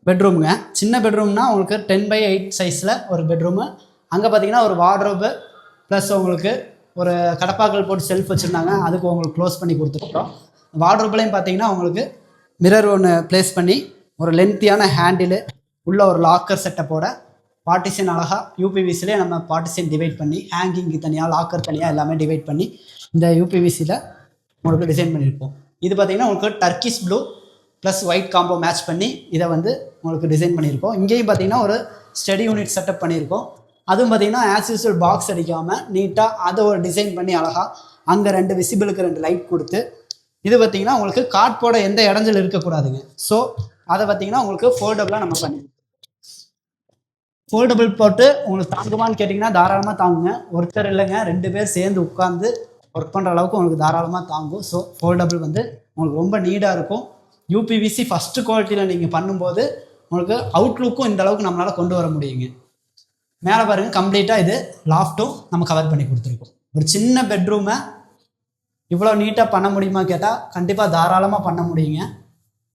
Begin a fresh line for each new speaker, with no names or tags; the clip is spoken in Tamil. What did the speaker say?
பெட்ரூமுங்க. சின்ன பெட்ரூம்னா உங்களுக்கு 10x8 சைஸில் ஒரு பெட்ரூமு. அங்கே பார்த்தீங்கன்னா ஒரு வார்ட்ரோபு ப்ளஸ் உங்களுக்கு ஒரு கடப்பாக்கள் போட்டு செல்ஃப் வச்சுருந்தாங்க, அதுக்கு உங்களுக்கு க்ளோஸ் பண்ணி கொடுத்துருக்கோம். வார்ட்ரோப்லையும் பார்த்தீங்கன்னா உங்களுக்கு மிரர் ஒன்று ப்ளேஸ் பண்ணி ஒரு லென்த்தியான ஹேண்டிலு உள்ள ஒரு லாக்கர் செட்டப்போட பார்ட்டிஷன் அழகாக யூபிவிசிலே நம்ம பார்ட்டிஷன் டிவைட் பண்ணி ஹேங்கிங்கு தனியாக லாக்கர் தனியாக எல்லாமே டிவைட் பண்ணி இந்த யூபிவிசியில் உங்களுக்கு டிசைன் பண்ணியிருப்போம். இது பார்த்தீங்கன்னா உங்களுக்கு Turkish blue plus white combo match பண்ணி இதை வந்து உங்களுக்கு டிசைன் பண்ணியிருக்கோம். இங்கேயும் பார்த்தீங்கன்னா ஒரு ஸ்டடி யூனிட் செட்டப் பண்ணியிருக்கோம். அதுவும் பார்த்தீங்கன்னா ஆஸ் யூஸ்வல் பாக்ஸ் அடிக்காமல் நீட்டாக அதை ஒரு டிசைன் பண்ணி அழகாக அங்கே 2 விசிபிளுக்கு 2 லைட் கொடுத்து, இது பார்த்தீங்கன்னா உங்களுக்கு காட் போட எந்த இடைஞ்சல் இருக்கக்கூடாதுங்க. ஸோ அதை பார்த்தீங்கன்னா உங்களுக்கு ஃபோல்டபுளாக நம்ம பண்ணிடுவோம். ஃபோல்டபுள் போட்டு உங்களுக்கு தாங்குமான்னு கேட்டிங்கன்னா தாராளமாக தாங்குங்க. ஒருத்தர் இல்லைங்க, 2 பேர் சேர்ந்து உட்காந்து ஒர்க் பண்ணுற அளவுக்கு உங்களுக்கு தாராளமாக தாங்கும். ஸோ ஃபோல்டபுள் வந்து உங்களுக்கு ரொம்ப நீடாக இருக்கும். யூபிவிசி ஃபஸ்ட்டு குவாலிட்டியில் நீங்கள் பண்ணும்போது உங்களுக்கு அவுட்லுக்கும் இந்த அளவுக்கு நம்மளால் கொண்டு வர முடியுங்க. மேலே பாருங்கள், கம்ப்ளீட்டாக இது லாஃப்ட்டும் நம்ம கவர் பண்ணி கொடுத்துருக்கோம். ஒரு சின்ன பெட்ரூமை இவ்வளோ நீட்டாக பண்ண முடியுமா கேட்டால் கண்டிப்பாக தாராளமாக பண்ண முடியுங்க.